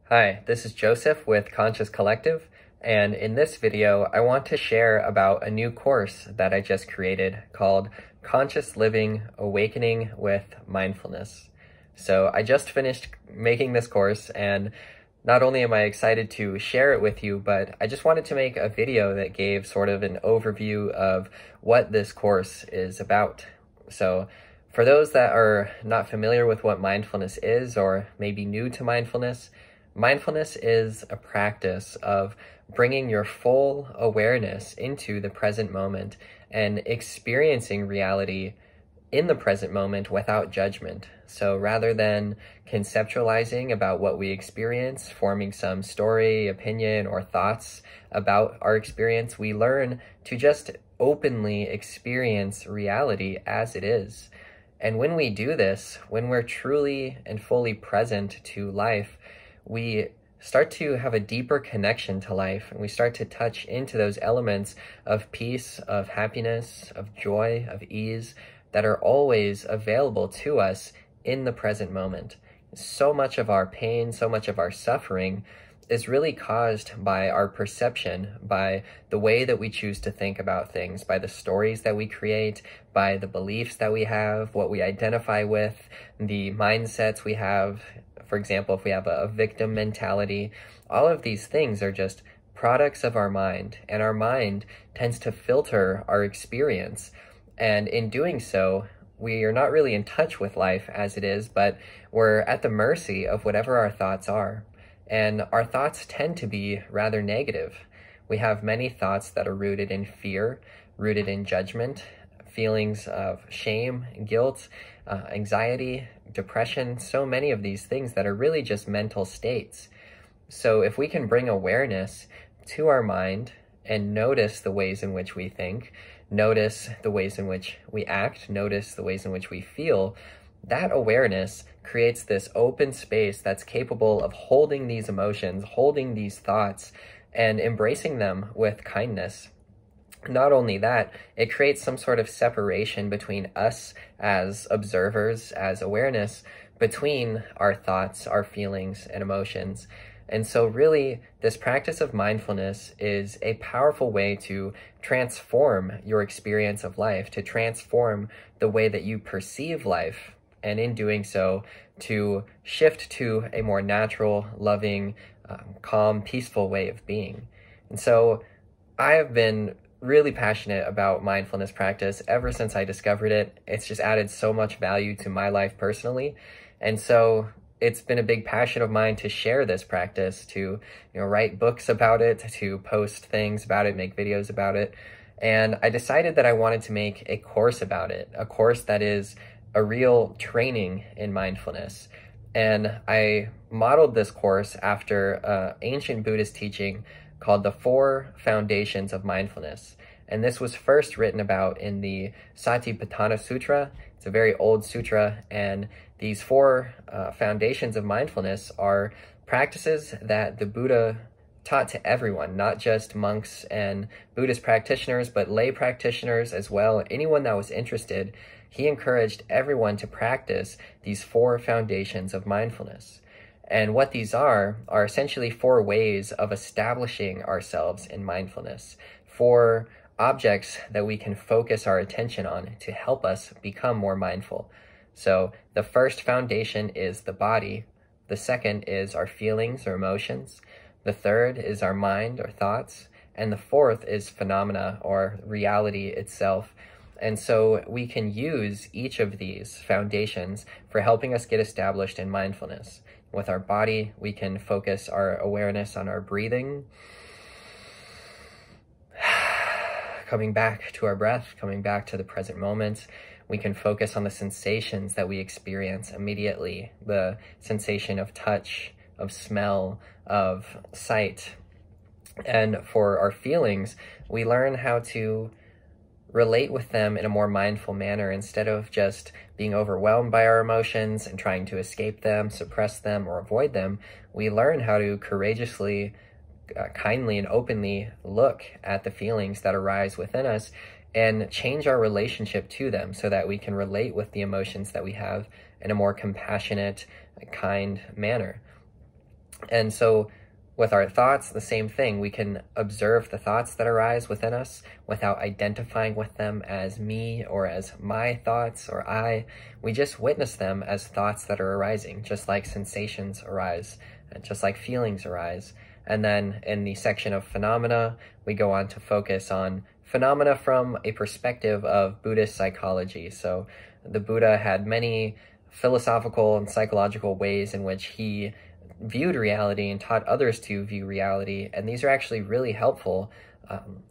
Hi, this is Joseph with Conscious Collective, and in this video, I want to share about a new course that I just created called Conscious Living Awakening with Mindfulness. So I just finished making this course, and not only am I excited to share it with you, but I just wanted to make a video that gave sort of an overview of what this course is about. So for those that are not familiar with what mindfulness is, or maybe new to mindfulness, mindfulness is a practice of bringing your full awareness into the present moment and experiencing reality in the present moment without judgment. So rather than conceptualizing about what we experience, forming some story, opinion, or thoughts about our experience, we learn to just openly experience reality as it is. And when we do this, when we're truly and fully present to life, we start to have a deeper connection to life, and we start to touch into those elements of peace, of happiness, of joy, of ease that are always available to us in the present moment. So much of our pain, so much of our suffering is really caused by our perception, by the way that we choose to think about things, by the stories that we create, by the beliefs that we have, what we identify with, the mindsets we have. For example, if we have a victim mentality, all of these things are just products of our mind, and our mind tends to filter our experience. And in doing so, we are not really in touch with life as it is, but we're at the mercy of whatever our thoughts are. And our thoughts tend to be rather negative. We have many thoughts that are rooted in fear, rooted in judgment, feelings of shame, guilt, anxiety, depression, so many of these things that are really just mental states. So if we can bring awareness to our mind and notice the ways in which we think, notice the ways in which we act, notice the ways in which we feel, that awareness creates this open space that's capable of holding these emotions, holding these thoughts, and embracing them with kindness. Not only that, it creates some sort of separation between us as observers, as awareness, between our thoughts, our feelings, and emotions. And so really, this practice of mindfulness is a powerful way to transform your experience of life, to transform the way that you perceive life, and in doing so, to shift to a more natural, loving, calm, peaceful way of being. And so I have been really passionate about mindfulness practice ever since I discovered it. It's just added so much value to my life personally. And so it's been a big passion of mine to share this practice, to write books about it, to post things about it, make videos about it. And I decided that I wanted to make a course about it, a course that is a real training in mindfulness. And I modeled this course after ancient Buddhist teaching called the 4 Foundations of Mindfulness. And this was first written about in the Satipatthana Sutra. It's a very old sutra, and these 4 foundations of mindfulness are practices that the Buddha taught to everyone, not just monks and Buddhist practitioners, but lay practitioners as well. Anyone that was interested, he encouraged everyone to practice these 4 foundations of mindfulness. And what these are essentially 4 ways of establishing ourselves in mindfulness, 4 objects that we can focus our attention on to help us become more mindful. So the first foundation is the body. The second is our feelings or emotions. The third is our mind or thoughts. And the fourth is phenomena or reality itself. And so we can use each of these foundations for helping us get established in mindfulness. With our body, we can focus our awareness on our breathing, coming back to our breath, coming back to the present moment. We can focus on the sensations that we experience immediately, the sensation of touch, of smell, of sight. And for our feelings, we learn how to relate with them in a more mindful manner instead of just being overwhelmed by our emotions and trying to escape them, suppress them, or avoid them. We learn how to courageously, kindly, and openly look at the feelings that arise within us and change our relationship to them so that we can relate with the emotions that we have in a more compassionate, kind manner. And so with our thoughts, the same thing. We can observe the thoughts that arise within us without identifying with them as me or as my thoughts or I. We just witness them as thoughts that are arising, just like sensations arise, just like feelings arise. And then in the section of phenomena, we go on to focus on phenomena from a perspective of Buddhist psychology. So the Buddha had many philosophical and psychological ways in which he viewed reality and taught others to view reality, and these are actually really helpful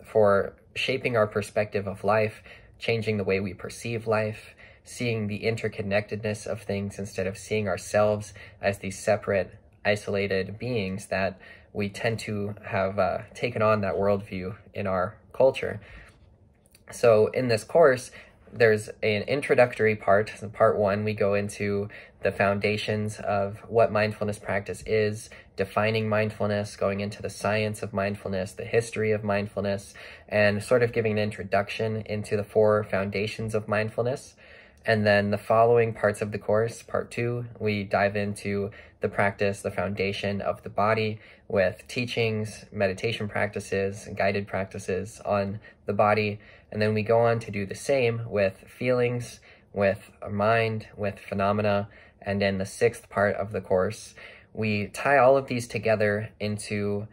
for shaping our perspective of life, changing the way we perceive life, seeing the interconnectedness of things instead of seeing ourselves as these separate, isolated beings that we tend to have taken on that worldview in our culture. So in this course, there's an introductory part. In part 1, we go into the foundations of what mindfulness practice is, defining mindfulness, going into the science of mindfulness, the history of mindfulness, and sort of giving an introduction into the 4 foundations of mindfulness. And then the following parts of the course, part 2, we dive into the practice, the foundation of the body, with teachings, meditation practices, and guided practices on the body. And then we go on to do the same with feelings, with our mind, with phenomena. And in the 6th part of the course, we tie all of these together into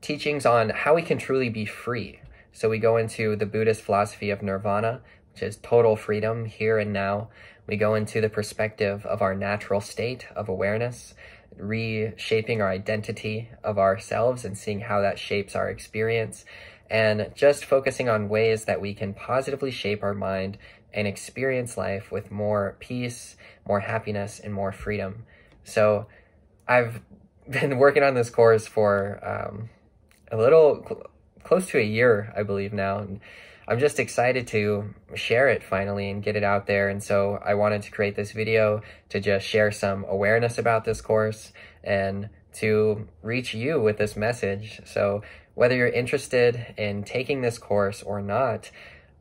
teachings on how we can truly be free. So we go into the Buddhist philosophy of nirvana, which is total freedom here and now. We go into the perspective of our natural state of awareness, reshaping our identity of ourselves and seeing how that shapes our experience, and just focusing on ways that we can positively shape our mind and experience life with more peace, more happiness, and more freedom. So I've been working on this course for a little close to a year, I believe now, and I'm just excited to share it finally and get it out there. And so I wanted to create this video to just share some awareness about this course and to reach you with this message. So whether you're interested in taking this course or not,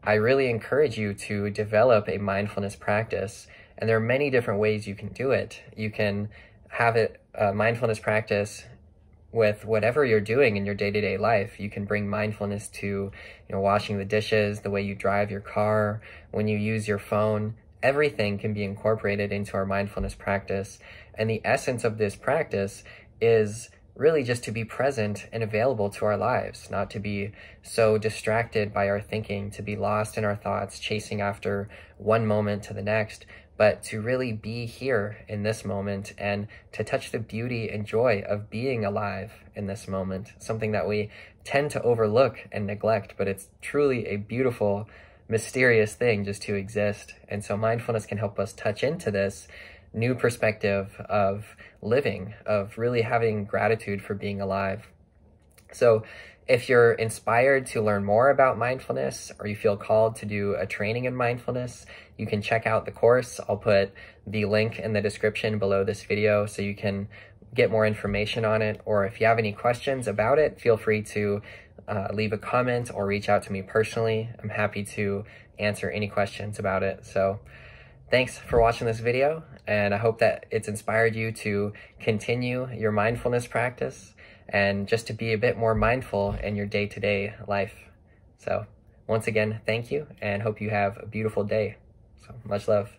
I really encourage you to develop a mindfulness practice. And there are many different ways you can do it. You can have it mindfulness practice with whatever you're doing in your day-to-day life. You can bring mindfulness to, washing the dishes, the way you drive your car, when you use your phone. Everything can be incorporated into our mindfulness practice. And the essence of this practice is really just to be present and available to our lives, not to be so distracted by our thinking, to be lost in our thoughts, chasing after one moment to the next, but to really be here in this moment and to touch the beauty and joy of being alive in this moment, something that we tend to overlook and neglect, but it's truly a beautiful, mysterious thing just to exist. And so mindfulness can help us touch into this new perspective of living, of really having gratitude for being alive. So if you're inspired to learn more about mindfulness, or you feel called to do a training in mindfulness, you can check out the course. I'll put the link in the description below this video so you can get more information on it. Or if you have any questions about it, feel free to leave a comment or reach out to me personally. I'm happy to answer any questions about it. So thanks for watching this video, and I hope that it's inspired you to continue your mindfulness practice and just to be a bit more mindful in your day-to-day life. So once again, thank you, and hope you have a beautiful day. So much love.